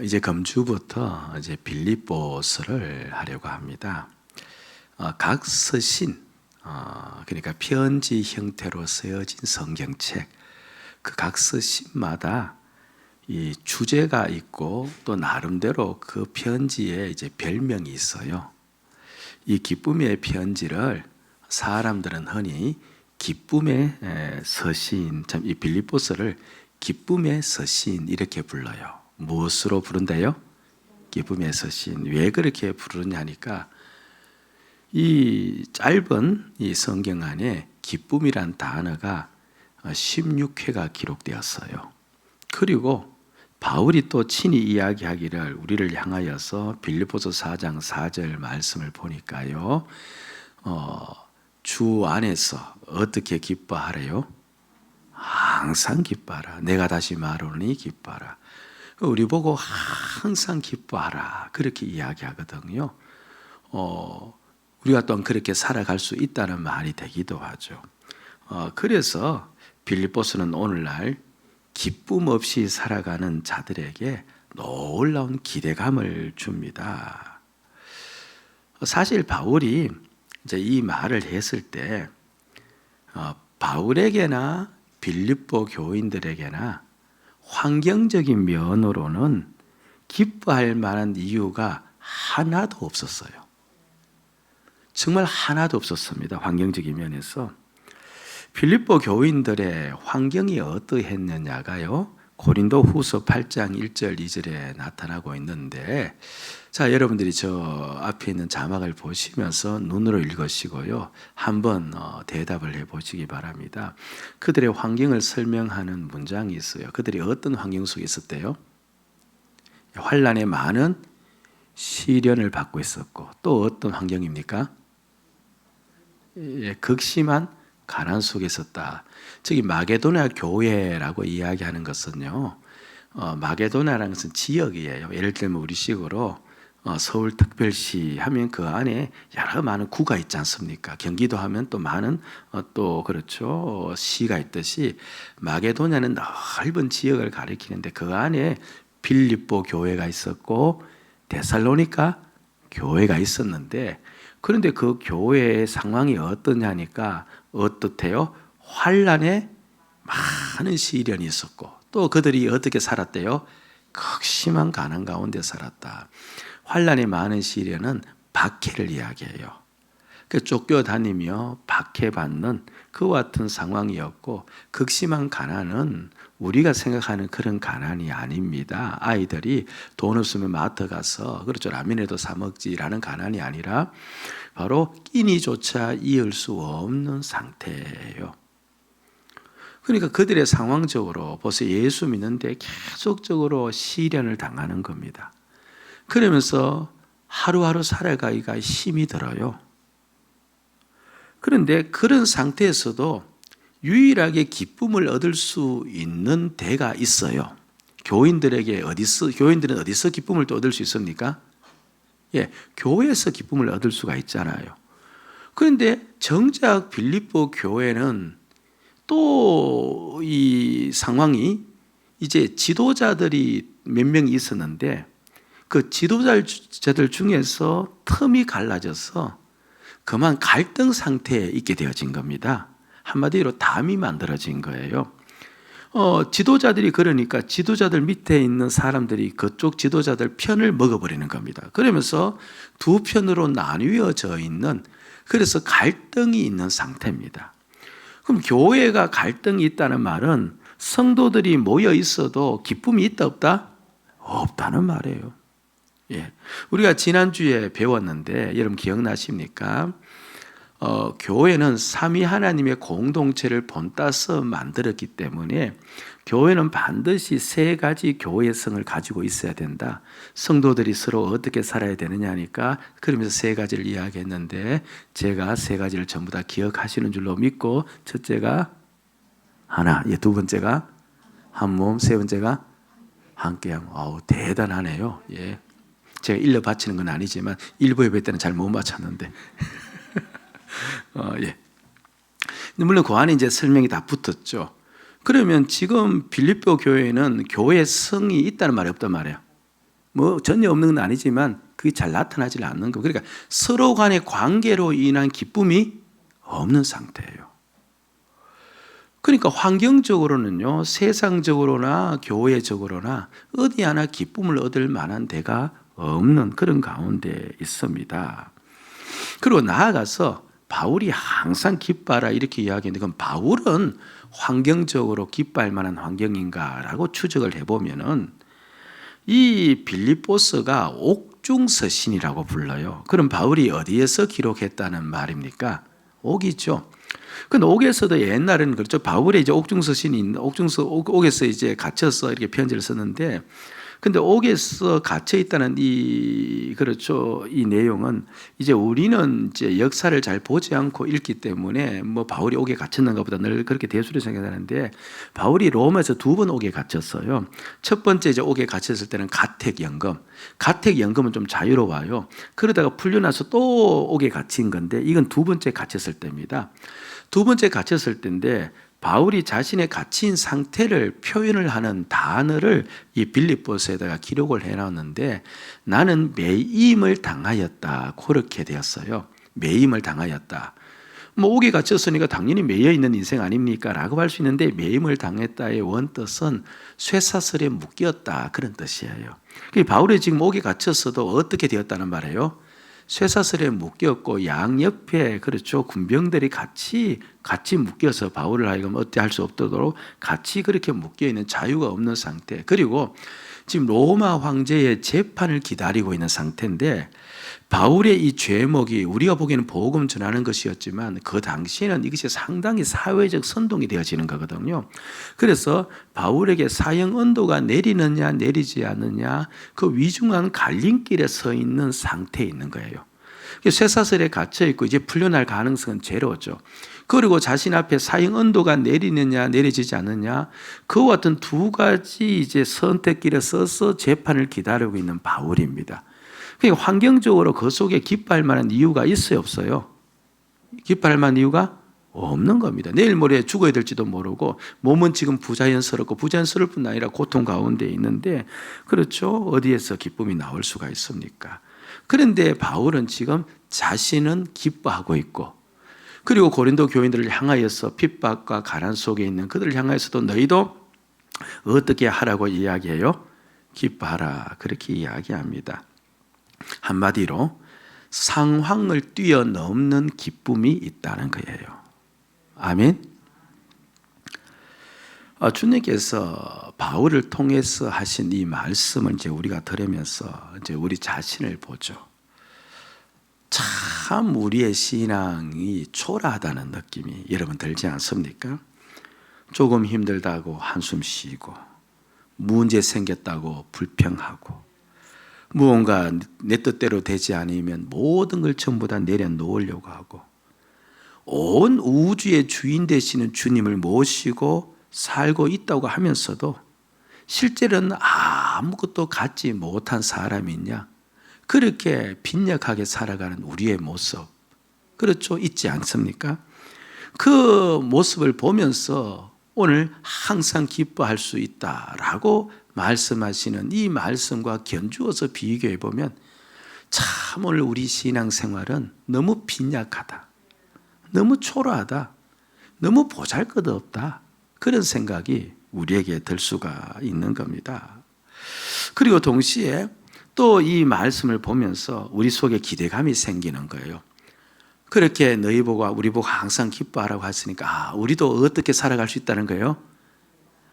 이제 금주부터 이제 빌립보서를 하려고 합니다. 각 서신, 그러니까 편지 형태로 쓰여진 성경책, 그 각 서신마다 이 주제가 있고 또 나름대로 그 편지에 이제 별명이 있어요. 이 기쁨의 편지를 사람들은 흔히 기쁨의 서신, 참 이 빌립보서를 기쁨의 서신 이렇게 불러요. 무엇으로 부른대요? 기쁨의 서신. 왜 그렇게 부르냐니까 이 짧은 이 성경 안에 기쁨이란 단어가 16회가 기록되었어요. 그리고 바울이 또 친히 이야기하기를 우리를 향하여서 빌립보서 4장 4절 말씀을 보니까요. 주 안에서 어떻게 기뻐하래요? 항상 기뻐하라. 내가 다시 말하노니 기뻐하라. 우리 보고 항상 기뻐하라. 그렇게 이야기하거든요. 우리가 또한 그렇게 살아갈 수 있다는 말이 되기도 하죠. 그래서 빌립보서는 오늘날 기쁨 없이 살아가는 자들에게 놀라운 기대감을 줍니다. 사실 바울이 이제 이 말을 했을 때 바울에게나 빌립보 교인들에게나 환경적인 면으로는 기뻐할 만한 이유가 하나도 없었어요. 정말 하나도 없었습니다. 환경적인 면에서. 빌립보 교인들의 환경이 어떠했느냐가요, 고린도 후서 8장 1절 2절에 나타나고 있는데, 자, 여러분들이 저 앞에 있는 자막을 보시면서 눈으로 읽으시고요, 한번 대답을 해보시기 바랍니다. 그들의 환경을 설명하는 문장이 있어요. 그들이 어떤 환경 속에 있었대요? 환난에 많은 시련을 받고 있었고, 또 어떤 환경입니까? 극심한 가난 속에 있었다. 저기 마게도냐 교회라고 이야기하는 것은요, 마게도냐라는 것은 지역이에요. 예를 들면 우리식으로 서울특별시 하면 그 안에 여러 많은 구가 있지 않습니까? 경기도 하면 또 많은 또 그렇죠, 시가 있듯이 마게도냐는 넓은 지역을 가리키는데 그 안에 빌립보 교회가 있었고 데살로니가 교회가 있었는데, 그런데 그 교회의 상황이 어떠냐니까 어떻대요? 환난에 많은 시련이 있었고, 또 그들이 어떻게 살았대요? 극심한 가난 가운데 살았다. 환난에 많은 시련은 박해를 이야기해요. 쫓겨다니며 박해받는 그와 같은 상황이었고, 극심한 가난은 우리가 생각하는 그런 가난이 아닙니다. 아이들이 돈 없으면 마트 가서 그렇죠, 라면이라도 사 먹지라는 가난이 아니라 바로 끼니조차 이을 수 없는 상태예요. 그러니까 그들의 상황적으로 벌써 예수 믿는데 계속적으로 시련을 당하는 겁니다. 그러면서 하루하루 살아가기가 힘이 들어요. 그런데 그런 상태에서도 유일하게 기쁨을 얻을 수 있는 데가 있어요. 교인들은 어디서 기쁨을 또 얻을 수 있습니까? 교회에서 기쁨을 얻을 수가 있잖아요. 그런데 정작 빌립보 교회는 또 이 상황이 이제 지도자들이 몇 명이 있었는데 그 지도자들 중에서 틈이 갈라져서 그만 갈등 상태에 있게 되어진 겁니다. 한마디로 담이 만들어진 거예요. 지도자들이 그러니까 지도자들 밑에 있는 사람들이 그쪽 지도자들 편을 먹어버리는 겁니다. 그러면서 두 편으로 나뉘어져 있는, 그래서 갈등이 있는 상태입니다. 그럼 교회가 갈등이 있다는 말은 성도들이 모여 있어도 기쁨이 있다 없다? 없다는 말이에요. 우리가 지난주에 배웠는데 여러분 기억나십니까? 교회는 삼위 하나님의 공동체를 본따서 만들었기 때문에 교회는 반드시 세 가지 교회성을 가지고 있어야 된다. 성도들이 서로 어떻게 살아야 되느냐니까 그러면서 세 가지를 이야기했는데, 제가 세 가지를 전부 다 기억하시는 줄로 믿고, 첫째가 하나, 두 번째가 한 몸, 세 번째가 함께함. 대단하네요. 제가 일러 바치는 건 아니지만 일부 예배 때는 잘 못 맞췄는데 물론 그 안에 이제 설명이 다 붙었죠. 그러면 지금 빌립보 교회는 교회 성이 있다는 말이 없단 말이에요. 뭐 전혀 없는 건 아니지만 그게 잘 나타나지 않는 거. 그러니까 서로 간의 관계로 인한 기쁨이 없는 상태예요. 그러니까 환경적으로는요, 세상적으로나 교회적으로나 어디 하나 기쁨을 얻을 만한 데가 없는 그런 가운데 있습니다. 그리고 나아가서 바울이 항상 기뻐하라 이렇게 이야기했는데, 그럼 바울은 환경적으로 기뻐할 만한 환경인가라고 추적을 해보면은 이 빌립보서가 옥중서신이라고 불러요. 그럼 바울이 어디에서 기록했다는 말입니까? 옥이죠. 근데 옥에서도 옛날에는 그렇죠. 바울의 이제 옥중서신이 옥에서 이제 갇혀서 이렇게 편지를 썼는데, 근데 옥에서 갇혀 있다는 이 그렇죠. 이 내용은 이제 우리는 이제 역사를 잘 보지 않고 읽기 때문에 뭐 바울이 옥에 갇혔는가 보다 늘 그렇게 대수로 생각하는데, 바울이 로마에서 2번 옥에 갇혔어요. 첫 번째 이제 옥에 갇혔을 때는 가택연금은 좀 자유로워요. 그러다가 풀려나서 또 옥에 갇힌 건데, 이건 2번째 갇혔을 때입니다. 2번째 갇혔을 때인데, 바울이 자신의 갇힌 상태를 표현을 하는 단어를 이 빌립보서에다가 기록을 해놨는데, 나는 매임을 당하였다, 그렇게 되었어요. 매임을 당하였다. 뭐 옥에 갇혔으니까 당연히 매여 있는 인생 아닙니까? 라고 할 수 있는데, 매임을 당했다의 원뜻은 쇠사슬에 묶였다, 그런 뜻이에요. 바울이 지금 옥에 갇혔어도 어떻게 되었다는 말이에요? 쇠사슬에 묶였고 양옆에 그렇죠, 군병들이 같이 묶여서 바울을 하여금 어찌할 수 없도록 같이 그렇게 묶여 있는, 자유가 없는 상태. 그리고 지금 로마 황제의 재판을 기다리고 있는 상태인데, 바울의 이 죄목이 우리가 보기에는 복음 전하는 것이었지만 그 당시에는 이것이 상당히 사회적 선동이 되어지는 거거든요. 그래서 바울에게 사형 언도가 내리느냐 내리지 않느냐, 그 위중한 갈림길에 서 있는 상태에 있는 거예요. 쇠사슬에 갇혀 있고 이제 풀려날 가능성은 제로죠. 그리고 자신 앞에 사형 언도가 내리느냐 내리지 않느냐, 그와 같은 2가지 이제 선택길에 서서 재판을 기다리고 있는 바울입니다. 그러니까 환경적으로 그 속에 기뻐할 만한 이유가 있어요, 없어요? 기뻐할 만한 이유가 없는 겁니다. 내일 모레 죽어야 될지도 모르고, 몸은 지금 부자연스럽고 부자연스러울 뿐 아니라 고통 가운데 있는데, 그렇죠? 어디에서 기쁨이 나올 수가 있습니까? 그런데 바울은 지금 자신은 기뻐하고 있고, 그리고 고린도 교인들을 향하여서 핍박과 가난 속에 있는 그들을 향하여서도 너희도 어떻게 하라고 이야기해요? 기뻐하라, 그렇게 이야기합니다. 한마디로 상황을 뛰어넘는 기쁨이 있다는 거예요. 아멘. 주님께서 바울을 통해서 하신 이 말씀을 이제 우리가 들으면서 이제 우리 자신을 보죠. 참 우리의 신앙이 초라하다는 느낌이 여러분 들지 않습니까? 조금 힘들다고 한숨 쉬고, 문제 생겼다고 불평하고, 무언가 내 뜻대로 되지 않으면 모든 걸 전부 다 내려놓으려고 하고, 온 우주의 주인 되시는 주님을 모시고 살고 있다고 하면서도 실제로는 아무것도 갖지 못한 사람이 있냐, 그렇게 빈약하게 살아가는 우리의 모습, 그렇죠? 있지 않습니까? 그 모습을 보면서 오늘 항상 기뻐할 수 있다라고 말씀하시는 이 말씀과 견주어서 비교해 보면, 참 오늘 우리 신앙생활은 너무 빈약하다, 너무 초라하다, 너무 보잘것없다, 그런 생각이 우리에게 들 수가 있는 겁니다. 그리고 동시에 또 이 말씀을 보면서 우리 속에 기대감이 생기는 거예요. 그렇게 너희 보고 우리 보고 항상 기뻐하라고 했으니까, 우리도 어떻게 살아갈 수 있다는 거예요?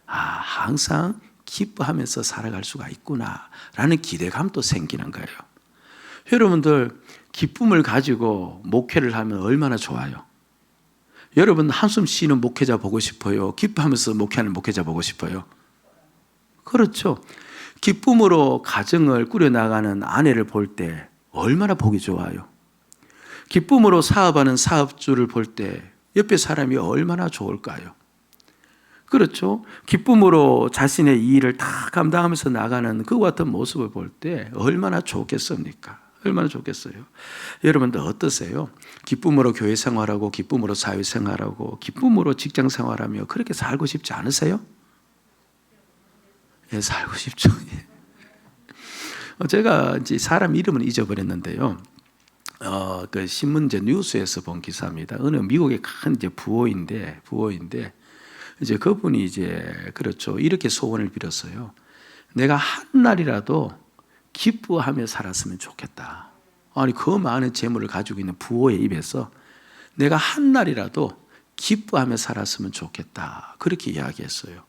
항상 기뻐하면서 살아갈 수가 있구나 라는 기대감도 생기는 거예요. 여러분들 기쁨을 가지고 목회를 하면 얼마나 좋아요. 여러분 한숨 쉬는 목회자 보고 싶어요? 기뻐하면서 목회하는 목회자 보고 싶어요? 그렇죠. 기쁨으로 가정을 꾸려나가는 아내를 볼 때 얼마나 보기 좋아요. 기쁨으로 사업하는 사업주를 볼 때 옆에 사람이 얼마나 좋을까요? 그렇죠. 기쁨으로 자신의 일을 다 감당하면서 나가는 그 같은 모습을 볼 때 얼마나 좋겠습니까? 얼마나 좋겠어요. 여러분들 어떠세요? 기쁨으로 교회 생활하고 기쁨으로 사회 생활하고 기쁨으로 직장 생활하며 그렇게 살고 싶지 않으세요? 예, 살고 싶죠. 예. 제가 이제 사람 이름은 잊어버렸는데요. 그 신문 이제 뉴스에서 본 기사입니다. 어느 미국의 큰 이제 부호인데 이제 그분이 이제 그렇죠. 이렇게 소원을 빌었어요. 내가 한 날이라도 기뻐하며 살았으면 좋겠다. 아니 그 많은 재물을 가지고 있는 부호의 입에서 내가 한 날이라도 기뻐하며 살았으면 좋겠다. 그렇게 이야기했어요.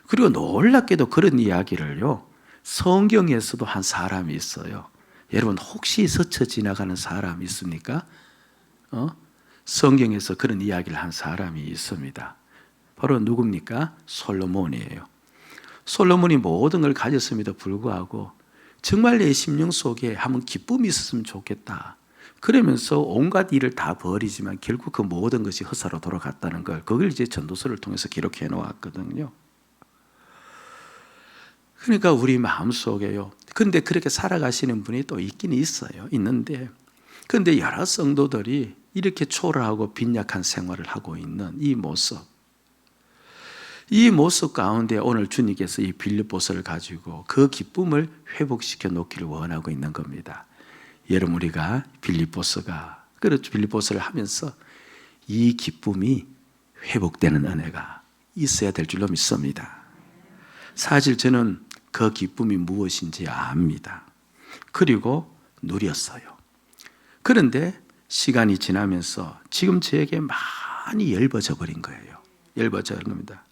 그리고 놀랍게도 그런 이야기를요. 성경에서도 한 사람이 있어요. 여러분 혹시 스쳐 지나가는 사람 있습니까? 성경에서 그런 이야기를 한 사람이 있습니다. 바로 누굽니까? 솔로몬이에요. 솔로몬이 모든 걸 가졌음에도 불구하고 정말 내 심령 속에 한번 기쁨이 있었으면 좋겠다. 그러면서 온갖 일을 다 버리지만 결국 그 모든 것이 헛사로 돌아갔다는 걸 그걸 이제 전도서를 통해서 기록해 놓았거든요. 그러니까 우리 마음속에요. 근데 그렇게 살아가시는 분이 또 있긴 있어요. 있는데 근데 여러 성도들이 이렇게 초라하고 빈약한 생활을 하고 있는 이 모습 가운데 오늘 주님께서 이 빌립보서를 가지고 그 기쁨을 회복시켜 놓기를 원하고 있는 겁니다. 여러분 우리가 빌립보서를 하면서 이 기쁨이 회복되는 은혜가 있어야 될 줄로 믿습니다. 사실 저는 그 기쁨이 무엇인지 압니다. 그리고 누렸어요. 그런데 시간이 지나면서 지금 저에게 많이 엷어져 버린 거예요. 엷어져 버린 겁니다.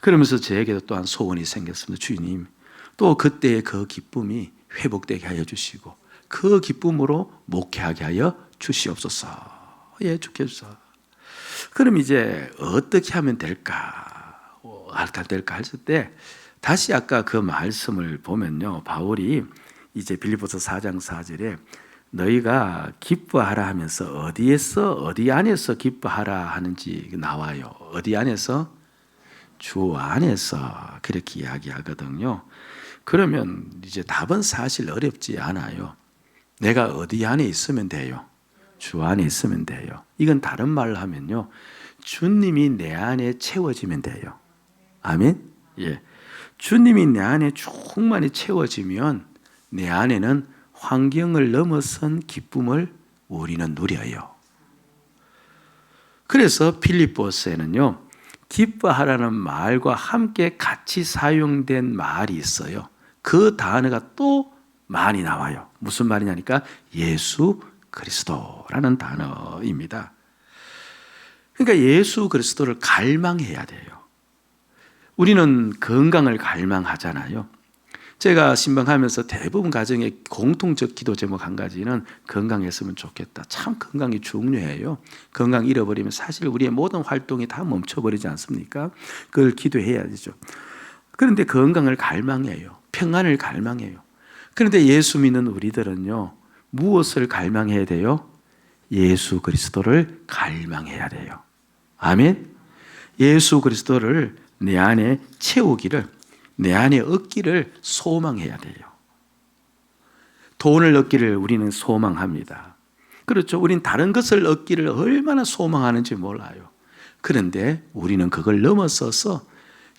그러면서 저에게도 또한 소원이 생겼습니다. 주님, 또 그때의 그 기쁨이 회복되게 하여 주시고 그 기쁨으로 목회하게 하여 주시옵소서. 예, 주께서. 그럼 이제 어떻게 하면 될까 했을 때 다시 아까 그 말씀을 보면요. 바울이 이제 빌립보서 4장 4절에 너희가 기뻐하라 하면서 어디 안에서 기뻐하라 하는지 나와요. 어디 안에서? 주 안에서 그렇게 이야기하거든요. 그러면 이제 답은 사실 어렵지 않아요. 내가 어디 안에 있으면 돼요? 주 안에 있으면 돼요. 이건 다른 말로 하면요. 주님이 내 안에 채워지면 돼요. 아멘? 예. 주님이 내 안에 충만히 채워지면 내 안에는 환경을 넘어선 기쁨을 우리는 누려요. 그래서 빌립보서에는요. 기뻐하라는 말과 함께 같이 사용된 말이 있어요. 그 단어가 또 많이 나와요. 무슨 말이냐니까 예수 그리스도라는 단어입니다. 그러니까 예수 그리스도를 갈망해야 돼요. 우리는 건강을 갈망하잖아요. 제가 신방하면서 대부분 가정의 공통적 기도 제목 한 가지는 건강했으면 좋겠다. 참 건강이 중요해요. 건강 잃어버리면 사실 우리의 모든 활동이 다 멈춰버리지 않습니까? 그걸 기도해야 되죠. 그런데 건강을 갈망해요. 평안을 갈망해요. 그런데 예수 믿는 우리들은요. 무엇을 갈망해야 돼요? 예수 그리스도를 갈망해야 돼요. 아멘. 예수 그리스도를 내 안에 채우기를, 내 안에 얻기를 소망해야 돼요. 돈을 얻기를 우리는 소망합니다. 그렇죠. 우린 다른 것을 얻기를 얼마나 소망하는지 몰라요. 그런데 우리는 그걸 넘어서서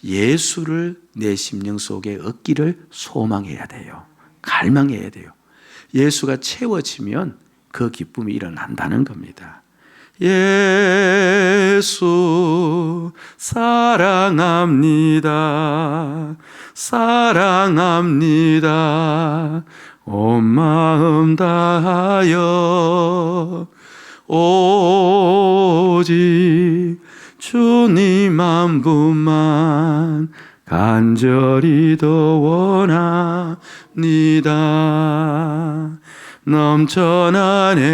예수를 내 심령 속에 얻기를 소망해야 돼요. 갈망해야 돼요. 예수가 채워지면 그 기쁨이 일어난다는 겁니다. 예수 사랑합니다. 사랑합니다. 온 마음 다하여 오직 주님 한 분만 간절히 더 원합니다. 넘쳐나네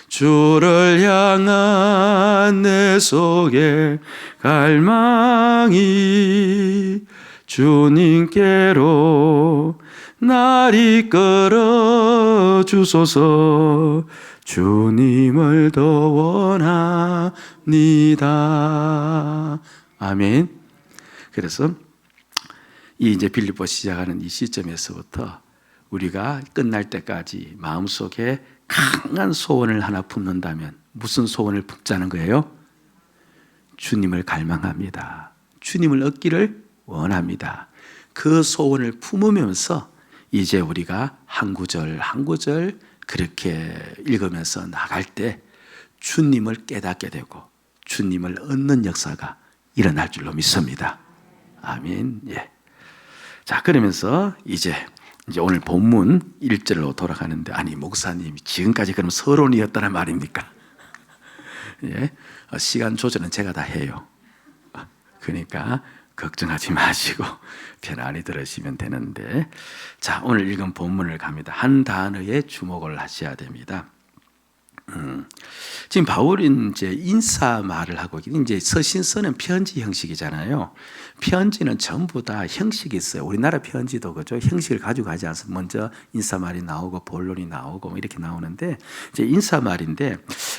주를 향한 내 속에 갈망이 주님께로 날 이끌어 주소서. 주님을 더 원합니다. 아멘. 그래서 이제 빌립보 시작하는 이 시점에서부터 우리가 끝날 때까지 마음속에 강한 소원을 하나 품는다면 무슨 소원을 품자는 거예요? 주님을 갈망합니다. 주님을 얻기를 원합니다. 그 소원을 품으면서 이제 우리가 한 구절 한 구절 그렇게 읽으면서 나갈 때 주님을 깨닫게 되고 주님을 얻는 역사가 일어날 줄로 믿습니다. 아멘. 예. 자, 그러면서 이제 오늘 본문 1절로 돌아가는데, 아니 목사님이 지금까지 그럼 서론이었다는 말입니까? 예. 시간 조절은 제가 다 해요. 그러니까 걱정하지 마시고 편안히 들으시면 되는데, 자, 오늘 읽은 본문을 갑니다. 한 단어에 주목을 하셔야 됩니다. 지금 바울은 이제 인사 말을 하고 이제 서신서는 편지 형식이잖아요. 편지는 전부 다 형식이 있어요. 우리나라 편지도 그죠? 형식을 가지고 가지 않습니다. 먼저 인사 말이 나오고 본론이 나오고 뭐 이렇게 나오는데, 이제 인사 말인데,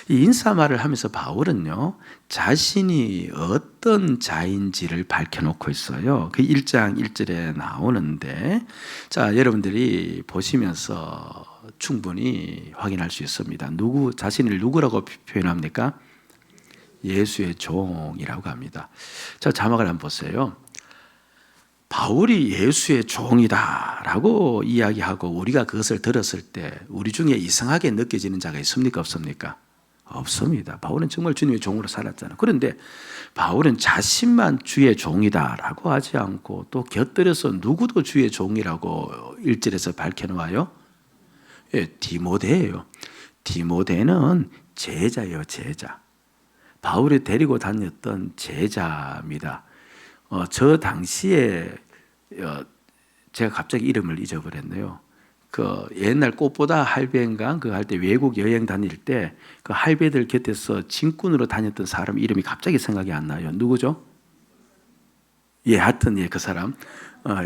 이 인사 말을 하면서 바울은요 자신이 어떤 자인지를 밝혀놓고 있어요. 그 1장 1절에 나오는데, 자, 여러분들이 보시면서 충분히 확인할 수 있습니다. 자신을 누구라고 표현합니까? 예수의 종이라고 합니다. 자, 자막을 한번 보세요. 바울이 예수의 종이다라고 이야기하고 우리가 그것을 들었을 때 우리 중에 이상하게 느껴지는 자가 있습니까? 없습니까? 없습니다. 바울은 정말 주님의 종으로 살았잖아요. 그런데 바울은 자신만 주의 종이다라고 하지 않고 또 곁들여서 누구도 주의 종이라고 1절에서 밝혀놓아요. 예, 디모데예요. 디모데는 제자예요, 제자. 바울이 데리고 다녔던 제자입니다. 저 당시에 제가 갑자기 이름을 잊어버렸네요. 그 옛날 꽃보다 할배인가 그 할 때 외국 여행 다닐 때 그 할배들 곁에서 짐꾼으로 다녔던 사람 이름이 갑자기 생각이 안 나요. 누구죠? 예, 하여튼 예, 그 사람.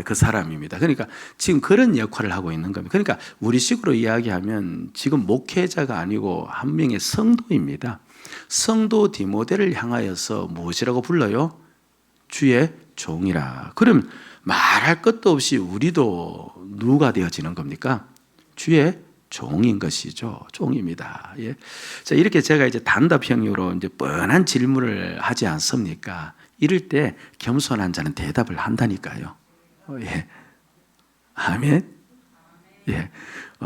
그 사람입니다. 그러니까 지금 그런 역할을 하고 있는 겁니다. 그러니까 우리식으로 이야기하면 지금 목회자가 아니고 한 명의 성도입니다. 성도 디모데를 향하여서 무엇이라고 불러요? 주의 종이라. 그럼 말할 것도 없이 우리도 누가 되어지는 겁니까? 주의 종인 것이죠. 종입니다. 예. 자, 이렇게 제가 이제 단답형으로 이제 뻔한 질문을 하지 않습니까? 이럴 때 겸손한 자는 대답을 한다니까요. 예. 아멘. 예.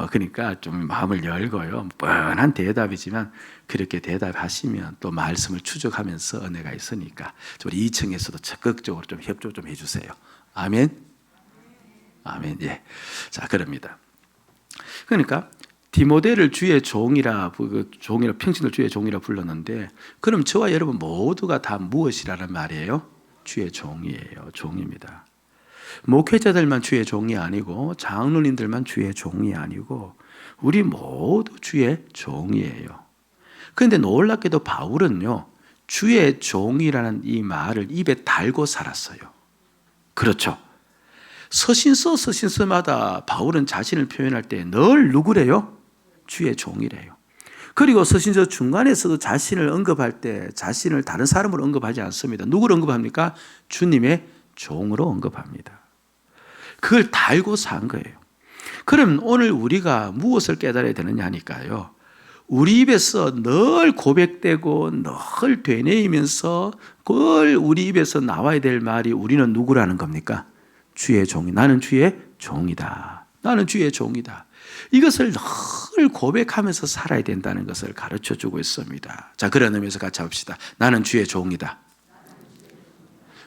그러니까 좀 마음을 열고요. 뻔한 대답이지만 그렇게 대답하시면 또 말씀을 추적하면서 은혜가 있으니까 우리 2층에서도 적극적으로 좀 협조 좀 해주세요. 아멘. 아멘. 예. 자, 그럽니다. 그러니까 디모데를 주의 종이라 평신을 주의 종이라 불렀는데, 그럼 저와 여러분 모두가 다 무엇이라는 말이에요? 주의 종이에요. 종입니다. 목회자들만 주의 종이 아니고 장로님들만 주의 종이 아니고 우리 모두 주의 종이에요. 그런데 놀랍게도 바울은요 주의 종이라는 이 말을 입에 달고 살았어요. 그렇죠. 서신서마다 바울은 자신을 표현할 때 늘 누구래요? 주의 종이래요. 그리고 서신서 중간에서도 자신을 언급할 때 자신을 다른 사람으로 언급하지 않습니다. 누구를 언급합니까? 주님의 종으로 언급합니다. 그걸 달고 산 거예요. 그럼 오늘 우리가 무엇을 깨달아야 되느냐 하니까요, 우리 입에서 늘 고백되고 늘 되뇌이면서 늘 우리 입에서 나와야 될 말이 우리는 누구라는 겁니까? 주의 종이. 나는 주의 종이다. 나는 주의 종이다. 이것을 늘 고백하면서 살아야 된다는 것을 가르쳐주고 있습니다. 자, 그런 의미에서 같이 합시다. 나는 주의 종이다.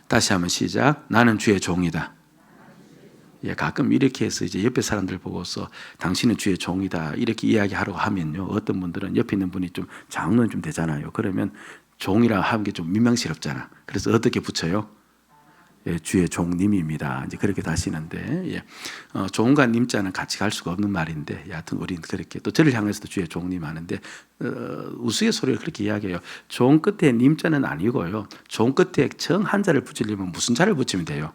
다시 한번 시작. 나는 주의 종이다. 예, 가끔 이렇게 해서 이제 옆에 사람들 보고서 당신은 주의 종이다 이렇게 이야기하려고 하면요, 어떤 분들은 옆에 있는 분이 좀 장로는 좀 되잖아요. 그러면 종이라 하는 게 좀 민망스럽잖아. 그래서 어떻게 붙여요? 예, 주의 종님입니다. 이제 그렇게 다시는데, 예, 종과 님자는 같이 갈 수가 없는 말인데, 여하튼 우리는 그렇게 또 저를 향해서도 주의 종님 하는데, 우스갯소리를 그렇게 이야기해요. 종 끝에 님자는 아니고요, 종 끝에 정 한자를 붙이려면 무슨 자를 붙이면 돼요?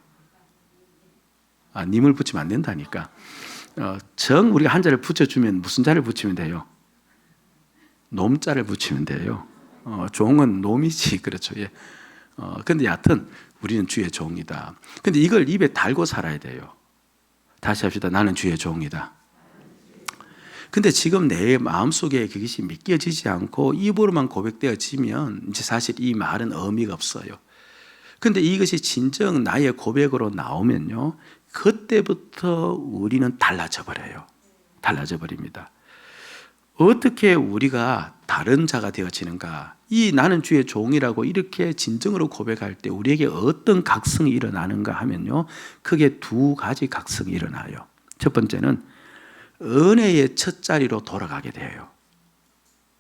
님을 붙이면 안 된다니까. 정 우리가 한자를 붙여주면 무슨 자를 붙이면 돼요? 놈자를 붙이면 돼요. 종은 놈이지, 그렇죠. 예. 근데 여하튼 우리는 주의 종이다. 근데 이걸 입에 달고 살아야 돼요. 다시 합시다. 나는 주의 종이다. 근데 지금 내 마음속에 그것이 믿겨지지 않고 입으로만 고백되어지면 이제 사실 이 말은 의미가 없어요. 근데 이것이 진정 나의 고백으로 나오면요, 그때부터 우리는 달라져 버려요. 달라져 버립니다. 어떻게 우리가 다른 자가 되어지는가? 이 나는 주의 종이라고 이렇게 진정으로 고백할 때 우리에게 어떤 각성이 일어나는가 하면요, 크게 두 가지 각성이 일어나요. 첫 번째는 은혜의 첫 자리로 돌아가게 돼요.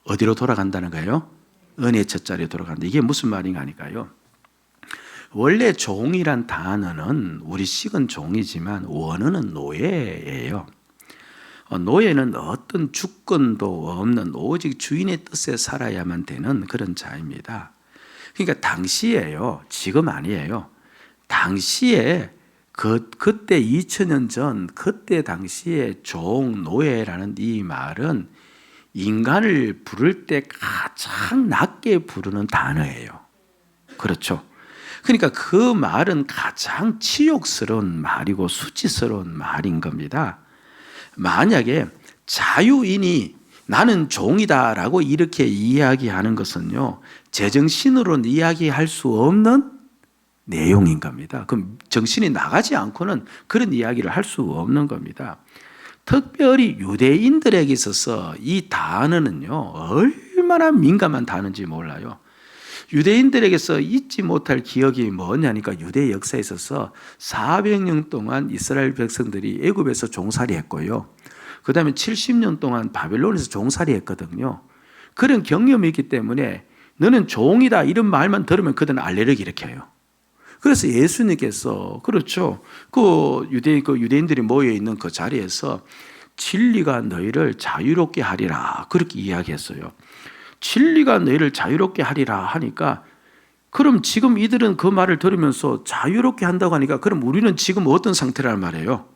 어디로 돌아간다는 거예요? 은혜의 첫 자리로 돌아간다. 이게 무슨 말인가 하니까요, 원래 종이란 단어는 우리 식은 종이지만 원어는 노예예요. 노예는 어떤 주권도 없는 오직 주인의 뜻에 살아야만 되는 그런 자입니다. 그러니까 당시에요, 지금 아니에요. 당시에 그때 2000년 전 그때 당시에 종, 노예라는 이 말은 인간을 부를 때 가장 낮게 부르는 단어예요. 그렇죠? 그러니까 그 말은 가장 치욕스러운 말이고 수치스러운 말인 겁니다. 만약에 자유인이 나는 종이다라고 이렇게 이야기하는 것은요, 제정신으로는 이야기할 수 없는 내용인 겁니다. 그럼 정신이 나가지 않고는 그런 이야기를 할 수 없는 겁니다. 특별히 유대인들에게 있어서 이 단어는요, 얼마나 민감한 단어인지 몰라요. 유대인들에게서 잊지 못할 기억이 뭐냐니까, 유대 역사에 있어서 400년 동안 이스라엘 백성들이 애굽에서 종살이 했고요, 그 다음에 70년 동안 바벨론에서 종살이 했거든요. 그런 경험이 있기 때문에 너는 종이다 이런 말만 들으면 그들은 알레르기 일으켜요. 그래서 예수님께서, 그렇죠, 유대인들이 모여있는 그 자리에서 진리가 너희를 자유롭게 하리라 그렇게 이야기했어요. 진리가 너희를 자유롭게 하리라 하니까, 그럼 지금 이들은 그 말을 들으면서 자유롭게 한다고 하니까, 그럼 우리는 지금 어떤 상태란 말이에요?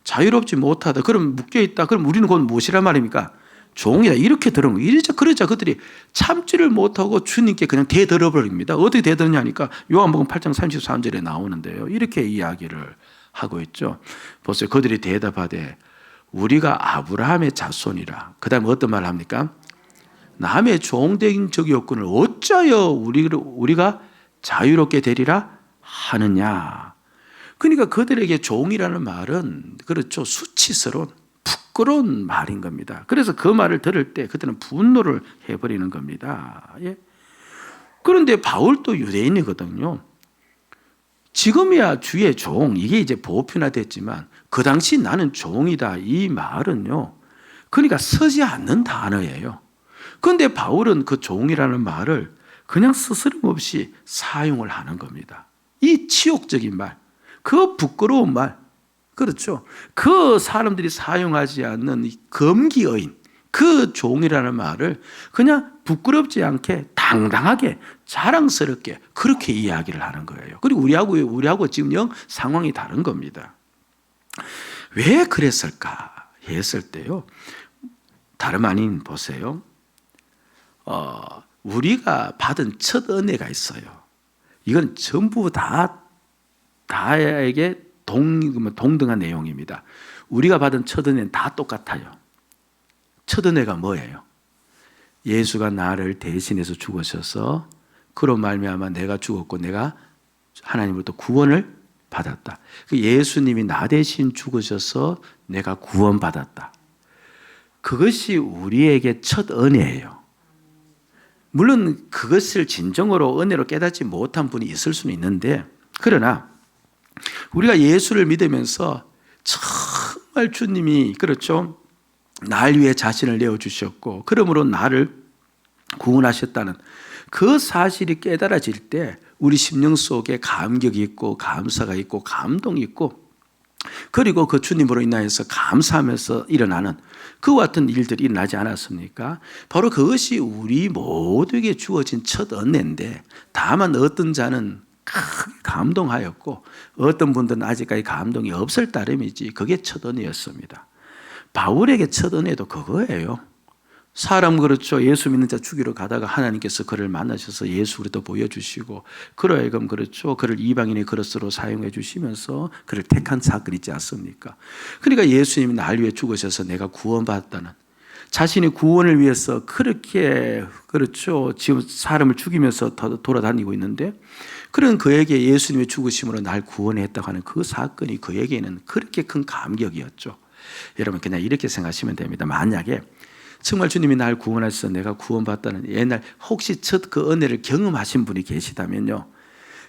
자유롭지 못하다. 그럼 묶여있다. 그럼 우리는 곧 무엇이란 말입니까? 종이다. 이렇게 들은 거예요. 그러자 그들이 참지를 못하고 주님께 그냥 대들어버립니다. 어떻게 대드냐니까 요한복음 8장 33절에 나오는데요, 이렇게 이야기를 하고 있죠. 보세요. 그들이 대답하되 우리가 아브라함의 자손이라. 그 다음에 어떤 말을 합니까? 남의 종된 적이 없거늘 어찌하여 우리가 자유롭게 되리라 하느냐. 그러니까 그들에게 종이라는 말은, 그렇죠, 수치스러운 부끄러운 말인 겁니다. 그래서 그 말을 들을 때 그들은 분노를 해버리는 겁니다. 예? 그런데 바울도 유대인이거든요. 지금이야 주의 종, 이게 이제 보편화됐지만 그 당시 나는 종이다 이 말은요, 그러니까 서지 않는 단어예요. 그런데 바울은 그 종이라는 말을 그냥 스스럼없이 사용을 하는 겁니다. 이 치욕적인 말, 그 부끄러운 말, 그렇죠, 그 사람들이 사용하지 않는 금기어인 그 종이라는 말을 그냥 부끄럽지 않게 당당하게 자랑스럽게 그렇게 이야기를 하는 거예요. 그리고 우리하고 지금 영 상황이 다른 겁니다. 왜 그랬을까 했을 때요, 다름 아닌, 보세요, 우리가 받은 첫 은혜가 있어요. 이건 전부 다에게 동등한 내용입니다. 우리가 받은 첫 은혜는 다 똑같아요. 첫 은혜가 뭐예요? 예수가 나를 대신해서 죽으셔서 그로 말미암아 내가 죽었고 내가 하나님으로부터 구원을 받았다. 예수님이 나 대신 죽으셔서 내가 구원받았다. 그것이 우리에게 첫 은혜예요. 물론 그것을 진정으로 은혜로 깨닫지 못한 분이 있을 수는 있는데, 그러나 우리가 예수를 믿으면서 정말 주님이, 그렇죠, 날 위해 자신을 내어주셨고 그러므로 나를 구원하셨다는 그 사실이 깨달아질 때 우리 심령 속에 감격이 있고 감사가 있고 감동이 있고, 그리고 그 주님으로 인하여서 감사하면서 일어나는 그와 같은 일들이 일어나지 않았습니까? 바로 그것이 우리 모두에게 주어진 첫 은혜인데, 다만 어떤 자는 크게 감동하였고 어떤 분들은 아직까지 감동이 없을 따름이지, 그게 첫 은혜였습니다. 바울에게 첫 은혜도 그거예요. 사람 그렇죠. 예수 믿는 자 죽이러 가다가 하나님께서 그를 만나셔서 예수 그리스도 보여주시고 그로 하여금 그렇죠. 그를 이방인의 그릇으로 사용해 주시면서 그를 택한 사건이 있지 않습니까? 그러니까 예수님이 날 위해 죽으셔서 내가 구원받았다는, 자신의 구원을 위해서 그렇게 그렇죠. 지금 사람을 죽이면서 돌아다니고 있는데 그런 그에게 예수님의 죽으심으로 날 구원했다고 하는 그 사건이 그에게는 그렇게 큰 감격이었죠. 여러분 그냥 이렇게 생각하시면 됩니다. 만약에 정말 주님이 날 구원하셔서 내가 구원받다는 옛날 혹시 첫 그 은혜를 경험하신 분이 계시다면요,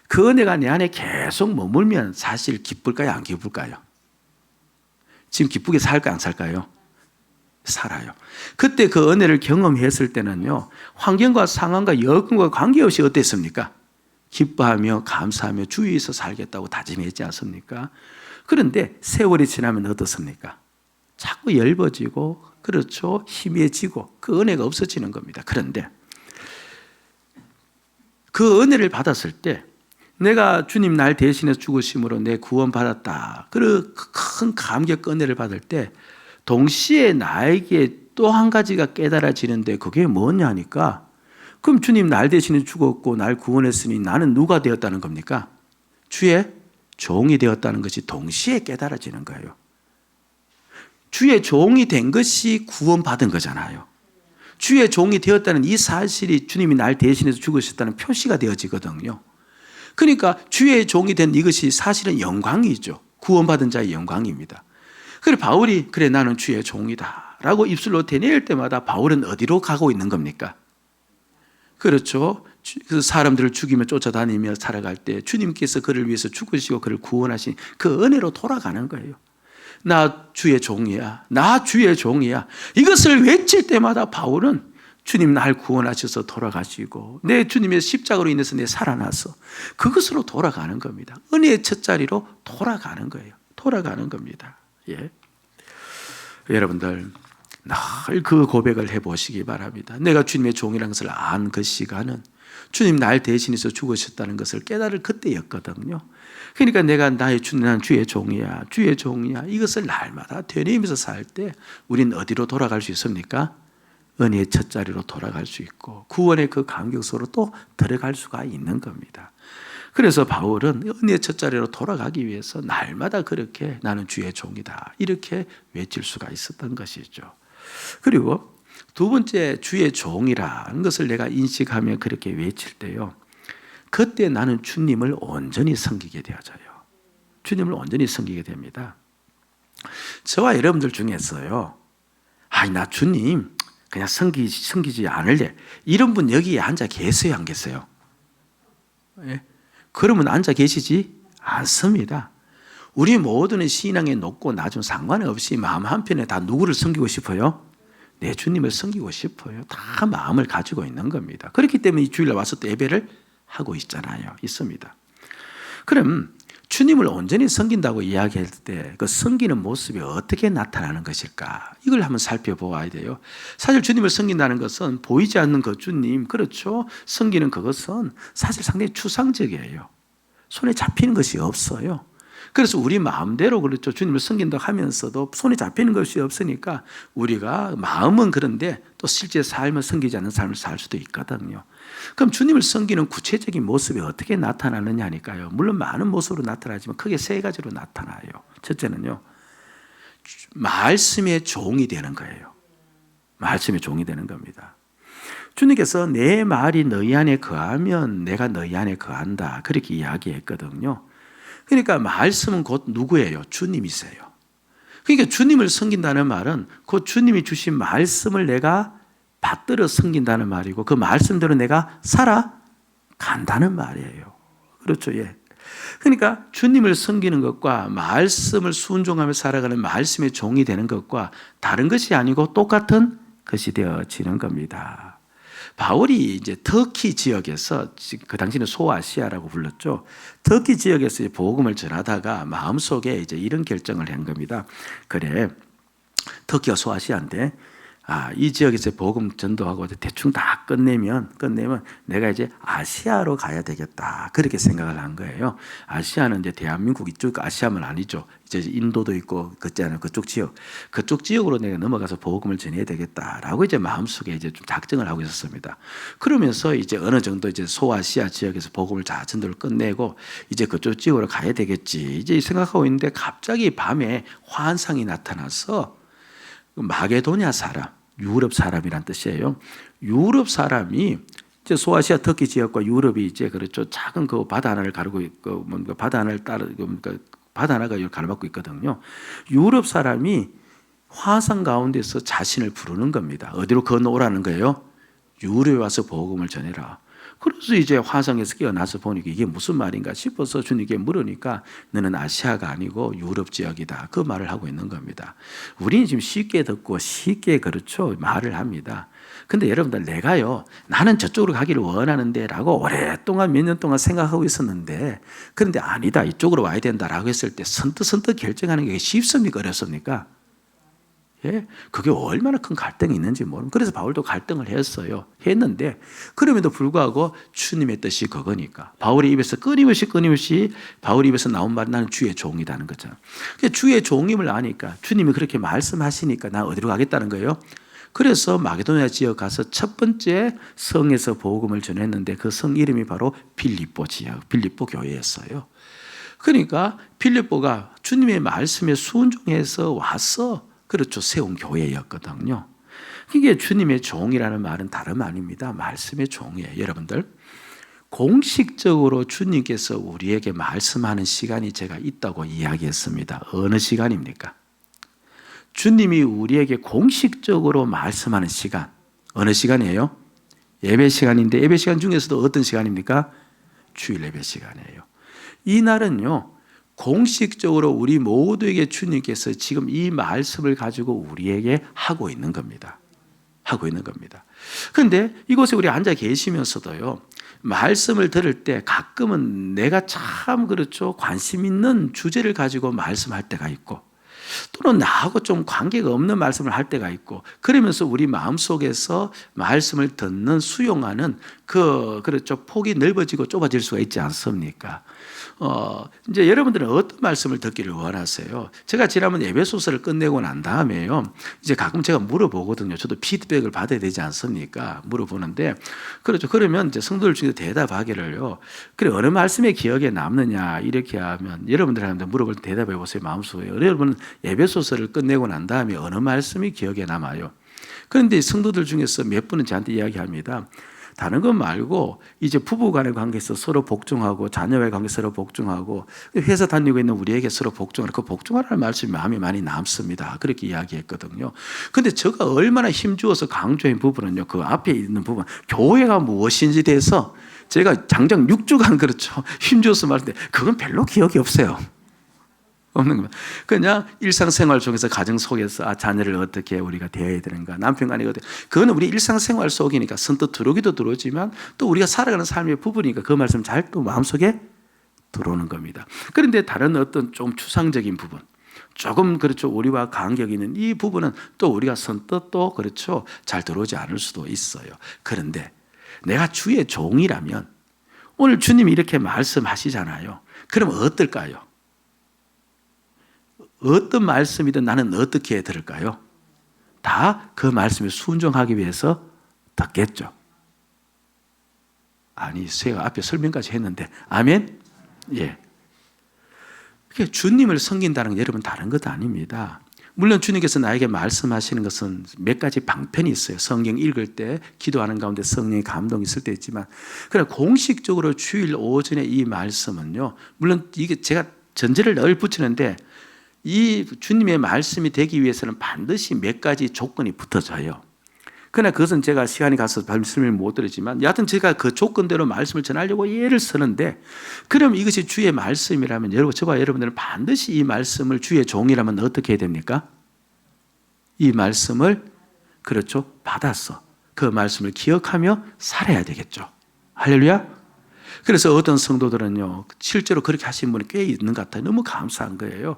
그 은혜가 내 안에 계속 머물면 사실 기쁠까요? 안 기쁠까요? 지금 기쁘게 살까요? 안 살까요? 살아요. 그때 그 은혜를 경험했을 때는요, 환경과 상황과 여건과 관계없이 어땠습니까? 기뻐하며 감사하며 주위에서 살겠다고 다짐했지 않습니까? 그런데 세월이 지나면 어떻습니까? 자꾸 얇아지고 그렇죠, 희미해지고 그 은혜가 없어지는 겁니다. 그런데 그 은혜를 받았을 때 내가 주님 날 대신해서 죽으심으로 내 구원받았다, 그 큰 감격 은혜를 받을 때 동시에 나에게 또 한 가지가 깨달아지는데 그게 뭐냐 하니까, 그럼 주님 날 대신에 죽었고 날 구원했으니 나는 누가 되었다는 겁니까? 주의 종이 되었다는 것이 동시에 깨달아지는 거예요. 주의 종이 된 것이 구원받은 거잖아요. 주의 종이 되었다는 이 사실이 주님이 날 대신해서 죽으셨다는 표시가 되어지거든요. 그러니까 주의 종이 된 이것이 사실은 영광이죠. 구원받은 자의 영광입니다. 그래 바울이 그래 나는 주의 종이다 라고 입술로 되뇌일 때마다 바울은 어디로 가고 있는 겁니까? 그렇죠. 그 사람들을 죽이며 쫓아다니며 살아갈 때 주님께서 그를 위해서 죽으시고 그를 구원하신 그 은혜로 돌아가는 거예요. 나 주의 종이야. 나 주의 종이야. 이것을 외칠 때마다 바울은 주님 날 구원하셔서 돌아가시고 내 주님의 십자가로 인해서 내 살아나서 그것으로 돌아가는 겁니다. 은혜의 첫자리로 돌아가는 거예요. 돌아가는 겁니다. 예. 여러분들 늘 그 고백을 해보시기 바랍니다. 내가 주님의 종이라는 것을 안 그 시간은 주님 날 대신해서 죽으셨다는 것을 깨달을 그때였거든요. 그러니까 내가 난 주의 종이야, 주의 종이야, 이것을 날마다 되뇌이면서 살 때 우린 어디로 돌아갈 수 있습니까? 은혜의 첫자리로 돌아갈 수 있고 구원의 그 감격소로 또 들어갈 수가 있는 겁니다. 그래서 바울은 은혜의 첫자리로 돌아가기 위해서 날마다 그렇게 나는 주의 종이다 이렇게 외칠 수가 있었던 것이죠. 그리고 두 번째, 주의 종이라는 것을 내가 인식하며 그렇게 외칠 때요, 그때 나는 주님을 온전히 섬기게 되어져요. 주님을 온전히 섬기게 됩니다. 저와 여러분들 중에서요, 나 주님 그냥 섬기지 않을래, 이런 분 여기에 앉아 계세요, 안 계세요? 예? 그러면 앉아 계시지 않습니다. 우리 모두는 신앙에 높고 낮은 상관없이 마음 한편에 다 누구를 섬기고 싶어요? 내 주님을 섬기고 싶어요. 다 마음을 가지고 있는 겁니다. 그렇기 때문에 이 주일날 와서 또 예배를 하고 있습니다. 그럼 주님을 온전히 섬긴다고 이야기할 때 그 섬기는 모습이 어떻게 나타나는 것일까? 이걸 한번 살펴보아야 돼요. 사실 주님을 섬긴다는 것은 보이지 않는 그 주님, 그렇죠? 섬기는 그것은 사실 상당히 추상적이에요. 손에 잡히는 것이 없어요. 그래서 우리 마음대로 그렇죠. 주님을 섬긴다고 하면서도 손에 잡히는 것이 없으니까 우리가 마음은 그런데 또 실제 삶을 섬기지 않는 삶을 살 수도 있거든요. 그럼 주님을 섬기는 구체적인 모습이 어떻게 나타나느냐니까요. 물론 많은 모습으로 나타나지만 크게 세 가지로 나타나요. 첫째는요, 말씀의 종이 되는 거예요. 말씀의 종이 되는 겁니다. 주님께서 내 말이 너희 안에 거하면 내가 너희 안에 거한다 그렇게 이야기했거든요. 그러니까 말씀은 곧 누구예요? 주님이세요. 그러니까 주님을 섬긴다는 말은 곧 주님이 주신 말씀을 내가 받들어 섬긴다는 말이고 그 말씀대로 내가 살아간다는 말이에요. 그렇죠? 예. 그러니까 주님을 섬기는 것과 말씀을 순종하며 살아가는 말씀의 종이 되는 것과 다른 것이 아니고 똑같은 것이 되어지는 겁니다. 바울이 이제 터키 지역에서, 그 당시는 소아시아라고 불렀죠. 터키 지역에서 복음을 전하다가 마음속에 이제 이런 결정을 한 겁니다. 그래, 터키가 소아시아인데 이 지역에서 복음 전도하고 대충 다 끝내면 내가 이제 아시아로 가야 되겠다. 그렇게 생각을 한 거예요. 아시아는 이제 대한민국 이쪽 아시아만 아니죠. 이제 인도도 있고 그쪽 지역으로 내가 넘어가서 복음을 전해야 되겠다라고 이제 마음속에 이제 좀 작정을 하고 있었습니다. 그러면서 이제 어느 정도 이제 소아시아 지역에서 복음을 전도를 끝내고 이제 그쪽 지역으로 가야 되겠지. 이제 생각하고 있는데 갑자기 밤에 환상이 나타나서 마게도냐 사람, 유럽 사람이란 뜻이에요. 유럽 사람이 이제 소아시아 터키 지역과 유럽이 이제 그렇죠. 작은 그 바다 하나를 가르고 있고 뭔가 바다 하나를 따르 바다 하나가 가로막고 있거든요. 유럽 사람이 화상 가운데서 자신을 부르는 겁니다. 어디로 건너오라는 거예요? 유럽에 와서 복음을 전해라. 그래서 이제 화상에서 깨어나서 보니까 이게 무슨 말인가 싶어서 주님께 물으니까 너는 아시아가 아니고 유럽 지역이다. 그 말을 하고 있는 겁니다. 우리는 지금 쉽게 듣고 쉽게 그렇죠. 말을 합니다. 근데 여러분들 나는 저쪽으로 가기를 원하는데 라고 오랫동안 몇 년 동안 생각하고 있었는데 그런데 아니다. 이쪽으로 와야 된다라고 했을 때 선뜻 결정하는 게 쉽습니까? 어렵습니까? 예? 그게 얼마나 큰 갈등이 있는지 모르는. 그래서 바울도 갈등을 했는데 그럼에도 불구하고 주님의 뜻이 그거니까 바울의 입에서 끊임없이 바울의 입에서 나온 말은 나는 주의 종이라는 거죠. 주의 종임을 아니까 주님이 그렇게 말씀하시니까 나 어디로 가겠다는 거예요. 그래서 마게도냐 지역 가서 첫 번째 성에서 복음을 전했는데 그 성 이름이 바로 빌립보 지역, 빌립보 교회였어요. 그러니까 빌립보가 주님의 말씀에 순종해서 와서 그렇죠. 세운 교회였거든요. 이게 주님의 종이라는 말은 다름 아닙니다. 말씀의 종이에요. 여러분들 공식적으로 주님께서 우리에게 말씀하는 시간이 제가 있다고 이야기했습니다. 어느 시간입니까? 주님이 우리에게 공식적으로 말씀하는 시간 어느 시간이에요? 예배 시간인데 예배 시간 중에서도 어떤 시간입니까? 주일 예배 시간이에요. 이 날은요 공식적으로 우리 모두에게 주님께서 지금 이 말씀을 가지고 우리에게 하고 있는 겁니다. 그런데 이곳에 우리 앉아 계시면서도요, 말씀을 들을 때 가끔은 내가 참 그렇죠, 관심 있는 주제를 가지고 말씀할 때가 있고 또는 나하고 좀 관계가 없는 말씀을 할 때가 있고 그러면서 우리 마음속에서 말씀을 듣는 수용하는 그렇죠, 폭이 넓어지고 좁아질 수가 있지 않습니까? 이제 여러분들은 어떤 말씀을 듣기를 원하세요? 제가 지난번 에베소서를 끝내고 난 다음에요, 이제 가끔 제가 물어보거든요. 저도 피드백을 받아야 되지 않습니까? 물어보는데, 그렇죠. 그러면 이제 성도들 중에 대답하기를요, 그래, 어느 말씀이 기억에 남느냐, 이렇게 하면 여러분들한테 물어볼 때 대답해 보세요. 마음속에. 여러분은 에베소서를 끝내고 난 다음에 어느 말씀이 기억에 남아요? 그런데 성도들 중에서 몇 분은 저한테 이야기합니다. 다른 것 말고 이제 부부 간의 관계에서 서로 복종하고 자녀와의 관계 서로 복종하고 회사 다니고 있는 우리에게 서로 복종하는 그 복종하라는 말씀이 마음에 많이 남습니다. 그렇게 이야기했거든요. 그런데 제가 얼마나 힘주어서 강조한 부분은요, 그 앞에 있는 부분, 교회가 무엇인지 대해서 제가 장장 6주간 그렇죠, 힘주어서 말했는데 그건 별로 기억이 없어요. 없는 겁니다. 그냥 일상생활 속에서 가정 속에서 자녀를 어떻게 우리가 대해야 되는가, 남편과 아니거든. 그거는 우리 일상생활 속이니까 선뜻 들어오기도 들어오지만 또 우리가 살아가는 삶의 부분이니까 그 말씀 잘 또 마음속에 들어오는 겁니다. 그런데 다른 어떤 좀 추상적인 부분, 조금 그렇죠, 우리와 간격이 있는 이 부분은 또 우리가 선뜻 또 그렇죠, 잘 들어오지 않을 수도 있어요. 그런데 내가 주의 종이라면 오늘 주님이 이렇게 말씀하시잖아요. 그럼 어떨까요? 어떤 말씀이든 나는 어떻게 들을까요? 다 그 말씀에 순종하기 위해서 듣겠죠. 아니, 제가 앞에 설명까지 했는데, 아멘? 예. 주님을 섬긴다는 건 여러분 다른 것도 아닙니다. 물론 주님께서 나에게 말씀하시는 것은 몇 가지 방편이 있어요. 성경 읽을 때, 기도하는 가운데 성령의 감동이 있을 때 있지만, 그러나 공식적으로 주일 오전에 이 말씀은요, 물론 이게 제가 전제를 늘 붙이는데, 이 주님의 말씀이 되기 위해서는 반드시 몇 가지 조건이 붙어져요. 그러나 그것은 제가 시간이 가서 말씀을 못 드리지만 여하튼 제가 그 조건대로 말씀을 전하려고 예를 쓰는데, 그럼 이것이 주의 말씀이라면 여러분, 저와 여러분들은 반드시 이 말씀을 주의 종이라면 어떻게 해야 됩니까? 이 말씀을 그렇죠, 받아서 그 말씀을 기억하며 살아야 되겠죠. 할렐루야. 그래서 어떤 성도들은요, 실제로 그렇게 하신 분이 꽤 있는 것 같아요. 너무 감사한 거예요.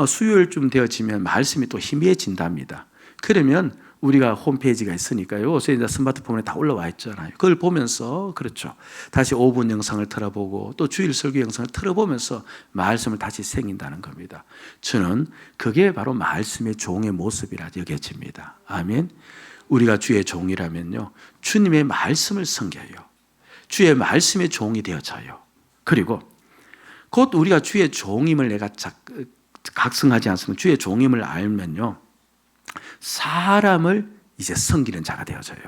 수요일쯤 되어지면 말씀이 또 희미해진답니다. 그러면 우리가 홈페이지가 있으니까요. 요새 이제 스마트폰에 다 올라와 있잖아요. 그걸 보면서 그렇죠. 다시 5분 영상을 틀어보고 또 주일 설교 영상을 틀어보면서 말씀을 다시 새긴다는 겁니다. 저는 그게 바로 말씀의 종의 모습이라 여겨집니다. 아멘. 우리가 주의 종이라면요, 주님의 말씀을 섬겨요. 주의 말씀의 종이 되어져요. 그리고 곧 우리가 주의 종임을 내가 각성하지 않으면 주의 종임을 알면요, 사람을 이제 섬기는 자가 되어져요.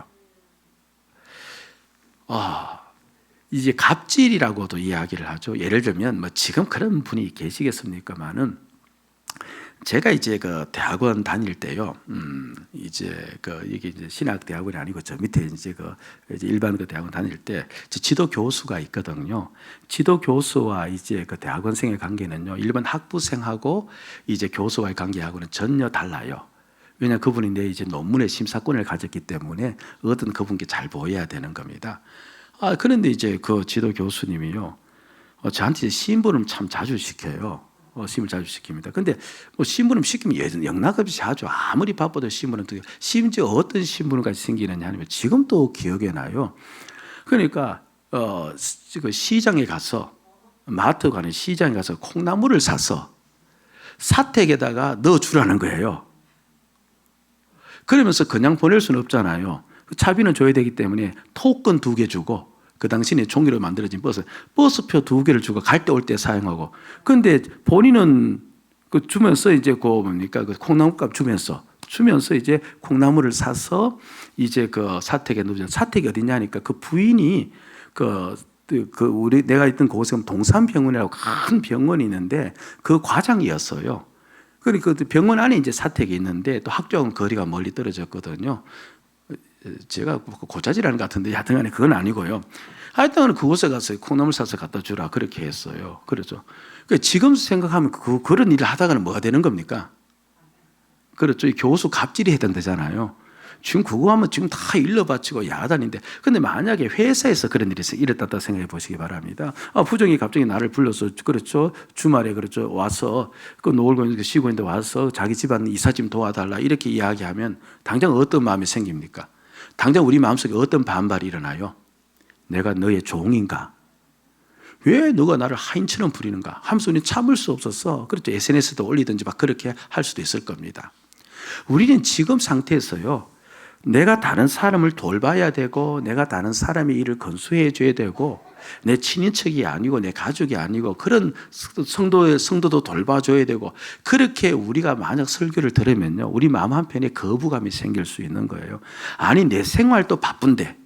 이제 갑질이라고도 이야기를 하죠. 예를 들면 뭐 지금 그런 분이 계시겠습니까만은, 제가 이제 그 대학원 다닐 때요, 이게 이제 신학 대학원이 아니고 저 밑에 이제 이제 일반 그 대학원 다닐 때 지도 교수가 있거든요. 지도 교수와 이제 그 대학원생의 관계는요, 일반 학부생하고 이제 교수와의 관계하고는 전혀 달라요. 왜냐, 그분이 내 이제 논문의 심사권을 가졌기 때문에 어떤 그분께 잘 보여야 되는 겁니다. 그런데 이제 그 지도 교수님이요, 저한테 심부름 참 자주 시켜요. 심을 자주 시킵니다. 근데 뭐 심부름 시키면 영락없이 하죠. 아무리 바빠도 심부름. 심지어 어떤 심부름까지 생기느냐 하면 지금도 기억에 나요. 그러니까 시장에 가서, 마트 가는 시장에 가서 콩나물을 사서 사택에다가 넣어주라는 거예요. 그러면서 그냥 보낼 수는 없잖아요. 차비는 줘야 되기 때문에 토큰 2개 주고, 그 당시에 종이로 만들어진 버스표 2개를 주고 갈 때 올 때 사용하고. 근데 본인은 그 주면서 이제 그 콩나물값 주면서 이제 콩나물을 사서 이제 그 사택에 넣으면, 사택이 어디냐니까 그 부인이 내가 있던 곳에 동산병원이라고 큰 병원이 있는데 그 과장이었어요. 그러니까 그 병원 안에 이제 사택이 있는데 또 학교하고는 거리가 멀리 떨어졌거든요. 제가 고자질하는 것 같은데 하여튼간에 그건 아니고요. 하여튼 그곳에 가서 콩나물 사서 갖다 주라 그렇게 했어요. 그렇죠. 그러니까 지금 생각하면 그런 일을 하다가는 뭐가 되는 겁니까? 그렇죠. 교수 갑질이 해야 된다잖아요. 지금 그거 하면 지금 다 일러 바치고 야단인데, 근데 만약에 회사에서 그런 일이 일어났다 생각해 보시기 바랍니다. 부장이 갑자기 나를 불러서, 그렇죠, 주말에 그렇죠, 와서 그 놀고 쉬고 있는데 와서 자기 집안 이사 좀 도와달라 이렇게 이야기하면 당장 어떤 마음이 생깁니까? 당장 우리 마음속에 어떤 반발이 일어나요? 내가 너의 종인가? 왜 너가 나를 하인처럼 부리는가? 하면서 우리는 참을 수 없어서, 그렇죠, SNS도 올리든지 막 그렇게 할 수도 있을 겁니다. 우리는 지금 상태에서요, 내가 다른 사람을 돌봐야 되고, 내가 다른 사람의 일을 건수해 줘야 되고, 내 친인척이 아니고 내 가족이 아니고 그런 성도도 돌봐줘야 되고, 그렇게 우리가 만약 설교를 들으면요, 우리 마음 한편에 거부감이 생길 수 있는 거예요. 아니, 내 생활도 바쁜데,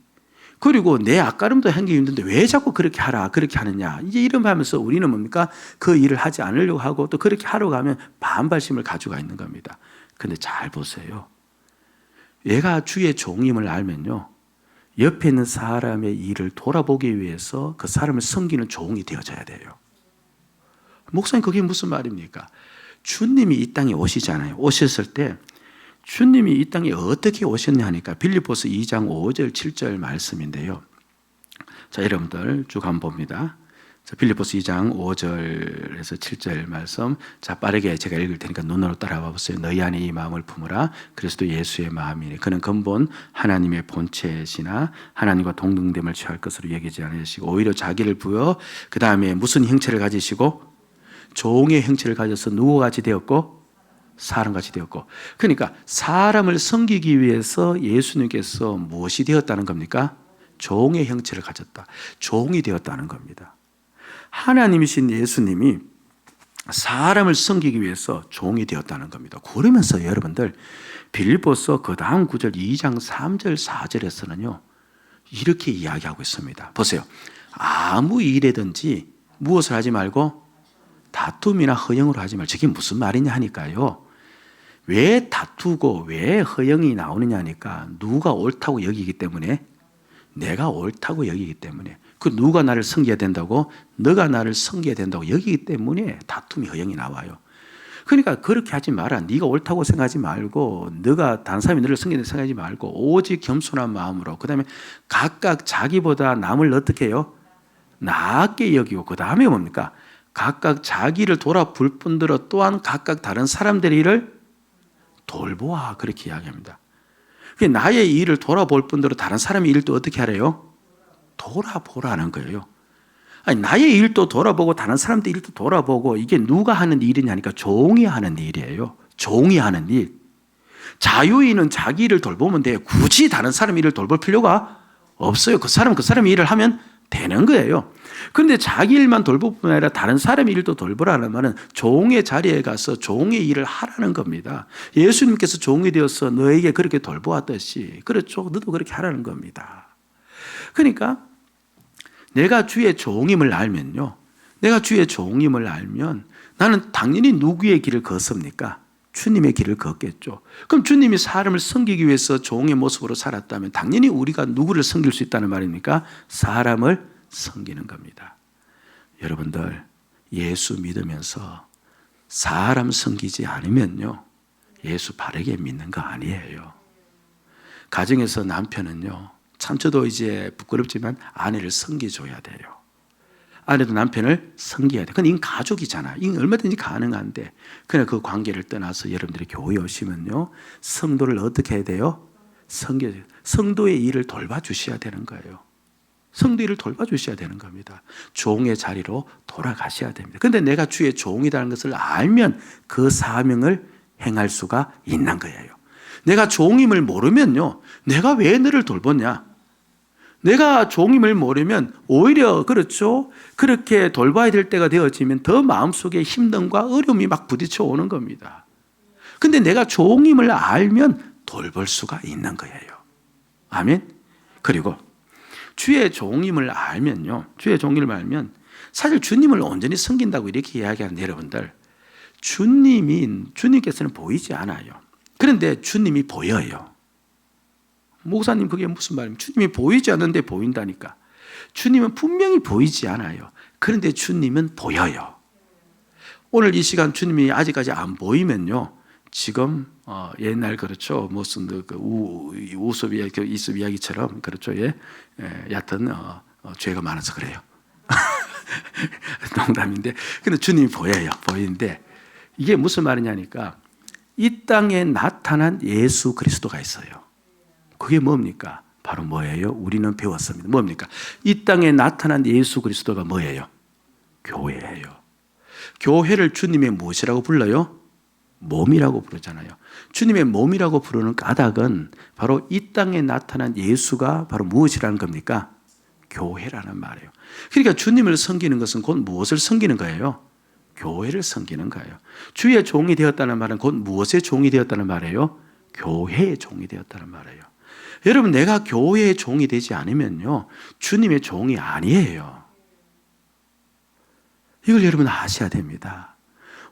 그리고 내 앞가림도 하기 힘든데 왜 자꾸 그렇게 하라, 그렇게 하느냐, 이제 이런 말 하면서 우리는 뭡니까? 그 일을 하지 않으려고 하고 또 그렇게 하러 가면 반발심을 가지고 있는 겁니다. 근데 잘 보세요. 얘가 주의 종임을 알면요, 옆에 있는 사람의 일을 돌아보기 위해서 그 사람을 섬기는 종이 되어져야 돼요. 목사님, 그게 무슨 말입니까? 주님이 이 땅에 오시잖아요. 오셨을 때 주님이 이 땅에 어떻게 오셨냐 하니까 빌립보서 2장 5절 7절 말씀인데요. 자, 여러분들 쭉 한번 봅니다. 자, 빌립보서 2장 5절에서 7절 말씀. 자, 빠르게 제가 읽을 테니까 눈으로 따라와 보세요. 너희 안에 이 마음을 품으라. 그리스도 예수의 마음이니 그는 근본 하나님의 본체시나 하나님과 동등됨을 취할 것으로 여기지 않으시고 오히려 자기를 부여 그 다음에 무슨 형체를 가지시고 종의 형체를 가져서 누구와 같이 되었고 사람같이 되었고. 그러니까 사람을 섬기기 위해서 예수님께서 무엇이 되었다는 겁니까? 종의 형체를 가졌다. 종이 되었다는 겁니다. 하나님이신 예수님이 사람을 섬기기 위해서 종이 되었다는 겁니다. 그러면서 여러분들 빌립보서 그 다음 구절 2장 3절 4절에서는요 이렇게 이야기하고 있습니다. 보세요. 아무 일에든지 무엇을 하지 말고 다툼이나 허영으로 하지 말고. 저게 무슨 말이냐 하니까요, 왜 다투고 왜 허영이 나오느냐 하니까 누가 옳다고 여기기 때문에, 내가 옳다고 여기기 때문에, 그 누가 나를 섬겨야 된다고, 너가 나를 섬겨야 된다고 여기기 때문에 다툼이 허영이 나와요. 그러니까 그렇게 하지 마라. 네가 옳다고 생각하지 말고, 너가 다른 사람이 너를 섬기는 생각하지 말고 오직 겸손한 마음으로, 그 다음에 각각 자기보다 남을 어떻게 해요? 나게 여기고, 그 다음에 뭡니까? 각각 자기를 돌아볼 뿐더러 또한 각각 다른 사람들의 일을 돌보아, 그렇게 이야기합니다. 나의 일을 돌아볼 뿐더러 다른 사람의 일도 어떻게 하래요? 돌아보라는 거예요. 아니, 나의 일도 돌아보고 다른 사람들 일도 돌아보고, 이게 누가 하는 일이냐니까 종이 하는 일이에요. 종이 하는 일. 자유인은 자기 일을 돌보면 돼요. 굳이 다른 사람 일을 돌볼 필요가 없어요. 그 사람의 일을 하면 되는 거예요. 그런데 자기 일만 돌볼 뿐 아니라 다른 사람의 일도 돌보라는 말은 종의 자리에 가서 종의 일을 하라는 겁니다. 예수님께서 종이 되어서 너에게 그렇게 돌보았듯이, 그렇죠, 너도 그렇게 하라는 겁니다. 그러니까 내가 주의 종임을 알면요, 내가 주의 종임을 알면 나는 당연히 누구의 길을 걷습니까? 주님의 길을 걷겠죠. 그럼 주님이 사람을 섬기기 위해서 종의 모습으로 살았다면 당연히 우리가 누구를 섬길 수 있다는 말입니까? 사람을 섬기는 겁니다. 여러분들, 예수 믿으면서 사람 섬기지 않으면요, 예수 바르게 믿는 거 아니에요. 가정에서 남편은요, 참 저도 이제 부끄럽지만 아내를 섬겨줘야 돼요. 아내도 남편을 섬겨야 돼. 그건 이건 가족이잖아. 이건 얼마든지 가능한데, 그냥 그 관계를 떠나서 여러분들이 교회 오시면요, 성도를 어떻게 해야 돼요? 섬겨야 돼요. 성도의 일을 돌봐주셔야 되는 거예요. 성도 일을 돌봐주셔야 되는 겁니다. 종의 자리로 돌아가셔야 됩니다. 그런데 내가 주의 종이라는 것을 알면 그 사명을 행할 수가 있는 거예요. 내가 종임을 모르면요, 내가 왜 너를 돌보냐? 내가 종임을 모르면 오히려, 그렇죠, 그렇게 돌봐야 될 때가 되어지면 더 마음속에 힘듦과 어려움이 막 부딪혀 오는 겁니다. 근데 내가 종임을 알면 돌볼 수가 있는 거예요. 아멘. 그리고 주의 종임을 알면요, 주의 종임을 알면 사실 주님을 온전히 섬긴다고 이렇게 이야기하는 여러분들, 주님께서는 보이지 않아요. 그런데 주님이 보여요. 목사님, 그게 무슨 말입니까? 주님이 보이지 않는데 보인다니까. 주님은 분명히 보이지 않아요. 그런데 주님은 보여요. 오늘 이 시간 주님이 아직까지 안 보이면요, 지금 옛날, 그렇죠, 무슨 우섭 이야기처럼, 그렇죠, 여하튼 죄가 많아서 그래요. 농담인데, 근데 주님이 보여요. 보이는데 이게 무슨 말이냐니까, 이 땅에 나타난 예수 그리스도가 있어요. 그게 뭡니까? 바로 뭐예요? 우리는 배웠습니다. 뭡니까? 이 땅에 나타난 예수 그리스도가 뭐예요? 교회예요. 교회를 주님의 무엇이라고 불러요? 몸이라고 부르잖아요. 주님의 몸이라고 부르는 까닭은 바로 이 땅에 나타난 예수가 바로 무엇이라는 겁니까? 교회라는 말이에요. 그러니까 주님을 섬기는 것은 곧 무엇을 섬기는 거예요? 교회를 섬기는 거예요. 주의 종이 되었다는 말은 곧 무엇의 종이 되었다는 말이에요? 교회의 종이 되었다는 말이에요. 여러분, 내가 교회의 종이 되지 않으면요, 주님의 종이 아니에요. 이걸 여러분 아셔야 됩니다.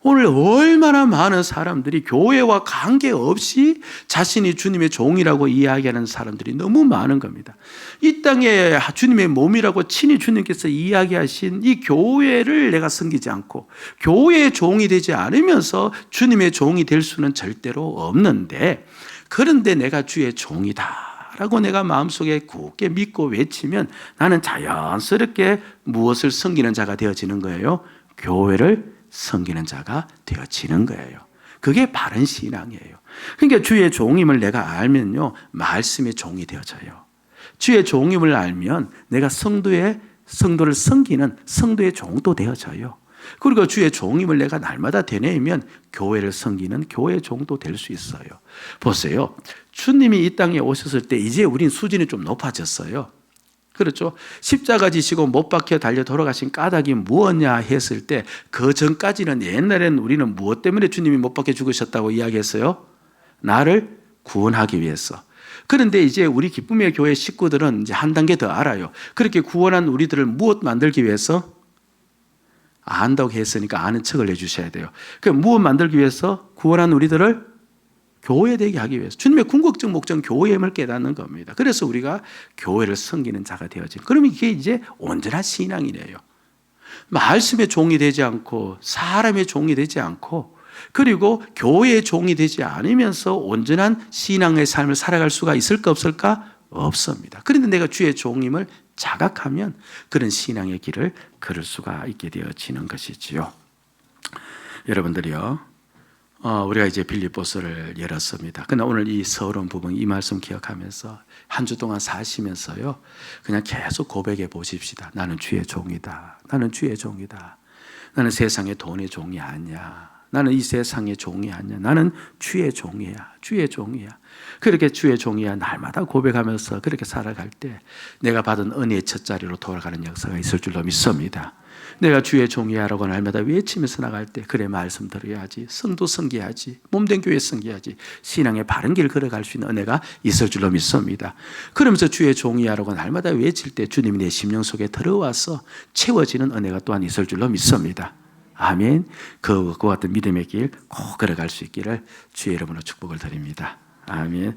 오늘 얼마나 많은 사람들이 교회와 관계없이 자신이 주님의 종이라고 이야기하는 사람들이 너무 많은 겁니다. 이 땅에 주님의 몸이라고 친히 주님께서 이야기하신 이 교회를 내가 섬기지 않고 교회의 종이 되지 않으면서 주님의 종이 될 수는 절대로 없는데, 그런데 내가 주의 종이다 라고 내가 마음속에 굳게 믿고 외치면 나는 자연스럽게 무엇을 섬기는 자가 되어지는 거예요? 교회를 섬기는 자가 되어지는 거예요. 그게 바른 신앙이에요. 그러니까 주의 종임을 내가 알면요, 말씀의 종이 되어져요. 주의 종임을 알면 내가 성도를 섬기는 성도의 종도 되어져요. 그리고 주의 종임을 내가 날마다 되뇌이면 교회를 섬기는 교회의 종도 될 수 있어요. 보세요. 주님이 이 땅에 오셨을 때 이제 우린 수준이 좀 높아졌어요. 그렇죠? 십자가 지시고 못 박혀 달려 돌아가신 까닭이 무엇냐 했을 때, 그 전까지는, 옛날에는 우리는 무엇 때문에 주님이 못 박혀 죽으셨다고 이야기했어요? 나를 구원하기 위해서. 그런데 이제 우리 기쁨의 교회 식구들은 이제 한 단계 더 알아요. 그렇게 구원한 우리들을 무엇 만들기 위해서? 안다고 했으니까 아는 척을 해주셔야 돼요. 그럼 무엇 만들기 위해서? 구원한 우리들을 교회 되게 하기 위해서. 주님의 궁극적 목적은 교회임을 깨닫는 겁니다. 그래서 우리가 교회를 섬기는 자가 되어진. 그러면 이게 이제 온전한 신앙이래요. 말씀의 종이 되지 않고 사람의 종이 되지 않고, 그리고 교회의 종이 되지 않으면서 온전한 신앙의 삶을 살아갈 수가 있을까 없을까? 없습니다. 그런데 내가 주의 종임을 자각하면 그런 신앙의 길을 걸을 수가 있게 되어지는 것이지요. 여러분들이요, 우리가 이제 빌립보서를 열었습니다. 근데 오늘 이 서론 부분, 이 말씀 기억하면서 한 주 동안 사시면서요, 그냥 계속 고백해 보십시다. 나는 주의 종이다. 나는 주의 종이다. 나는 세상의 돈의 종이 아니야. 나는 이 세상의 종이 아니야. 나는 주의 종이야. 주의 종이야. 그렇게 주의 종이야 날마다 고백하면서 그렇게 살아갈 때 내가 받은 은혜의 첫자리로 돌아가는 역사가 있을 줄로 믿습니다. 내가 주의 종이야라고 날마다 외치면서 나갈 때 그래 말씀 들어야지, 성도 섬겨야지, 몸된 교회 섬겨야지, 신앙의 바른 길 걸어갈 수 있는 은혜가 있을 줄로 믿습니다. 그러면서 주의 종이야라고 날마다 외칠 때 주님이 내 심령 속에 들어와서 채워지는 은혜가 또한 있을 줄로 믿습니다. 아멘. 그와 같은 믿음의 길 꼭 걸어갈 수 있기를 주의 이름으로 축복을 드립니다. 아멘.